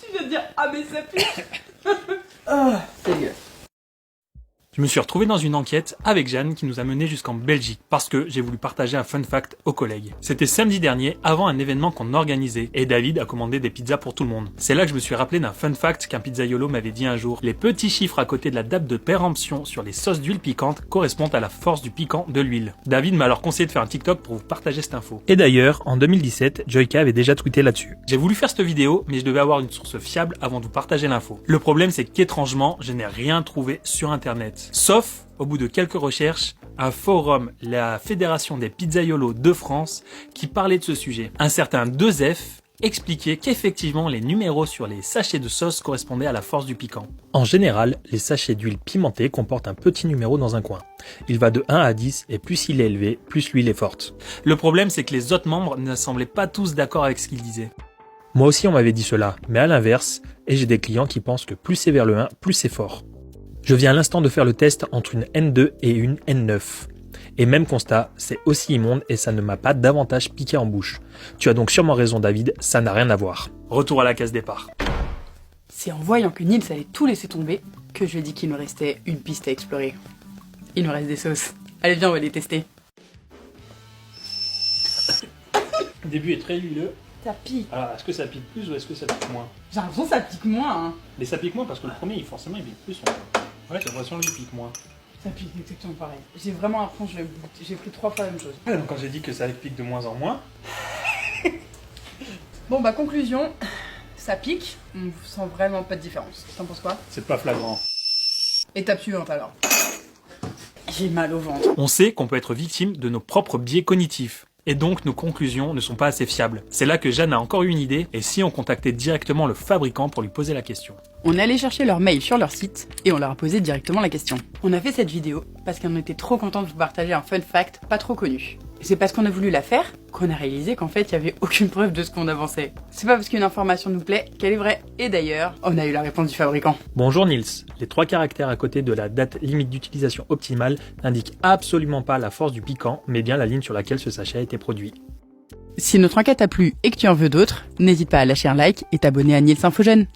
Tu viens de dire ah mais ça pue. C'est dégueulasse. Je me suis retrouvé dans une enquête avec Jeanne qui nous a menés jusqu'en Belgique parce que j'ai voulu partager un fun fact aux collègues. C'était samedi dernier avant un événement qu'on organisait et David a commandé des pizzas pour tout le monde. C'est là que je me suis rappelé d'un fun fact qu'un pizzaiolo m'avait dit un jour. Les petits chiffres à côté de la date de péremption sur les sauces d'huile piquante correspondent à la force du piquant de l'huile. David m'a alors conseillé de faire un TikTok pour vous partager cette info. Et d'ailleurs, en 2017, Joyka avait déjà tweeté là-dessus. J'ai voulu faire cette vidéo, mais je devais avoir une source fiable avant de vous partager l'info. Le problème c'est qu'étrangement, je n'ai rien trouvé sur internet. Sauf, au bout de quelques recherches, un forum, la Fédération des Pizzaiolos de France, qui parlait de ce sujet. Un certain 2F expliquait qu'effectivement les numéros sur les sachets de sauce correspondaient à la force du piquant. En général, les sachets d'huile pimentée comportent un petit numéro dans un coin. Il va de 1 à 10 et plus il est élevé, plus l'huile est forte. Le problème c'est que les autres membres ne semblaient pas tous d'accord avec ce qu'ils disaient. Moi aussi on m'avait dit cela, mais à l'inverse, et j'ai des clients qui pensent que plus c'est vers le 1, plus c'est fort. Je viens à l'instant de faire le test entre une N2 et une N9. Et même constat, c'est aussi immonde et ça ne m'a pas davantage piqué en bouche. Tu as donc sûrement raison David, ça n'a rien à voir. Retour à la case départ. C'est en voyant que Nils allait tout laisser tomber que je lui ai dit qu'il nous restait une piste à explorer. Il nous reste des sauces. Allez viens, on va les tester. Le début est très huileux. Ça pique. Alors, est-ce que ça pique plus ou est-ce que ça pique moins? J'ai l'impression que ça pique moins. Hein. Mais ça pique moins parce que le premier, forcément, il pique plus. Ouais, j'ai l'impression que lui pique moins. Ça pique exactement pareil. J'ai vraiment l'impression que j'ai pris 3 fois la même chose. Ouais, donc quand j'ai dit que ça pique de moins en moins... Bon bah conclusion, ça pique, on sent vraiment pas de différence. T'en penses quoi? C'est pas flagrant. Étape suivante alors. J'ai mal au ventre. On sait qu'on peut être victime de nos propres biais cognitifs. Et donc nos conclusions ne sont pas assez fiables. C'est là que Jeanne a encore eu une idée, et si on contactait directement le fabricant pour lui poser la question. On est allé chercher leur mail sur leur site, et on leur a posé directement la question. On a fait cette vidéo parce qu'on était trop contents de vous partager un fun fact pas trop connu. Et c'est parce qu'on a voulu la faire qu'on a réalisé qu'en fait il y avait aucune preuve de ce qu'on avançait. C'est pas parce qu'une information nous plaît qu'elle est vraie. Et d'ailleurs, on a eu la réponse du fabricant. Bonjour Nils, les 3 caractères à côté de la date limite d'utilisation optimale n'indiquent absolument pas la force du piquant, mais bien la ligne sur laquelle ce sachet a été produit. Si notre enquête t'a plu et que tu en veux d'autres, n'hésite pas à lâcher un like et t'abonner à Nils Infogène.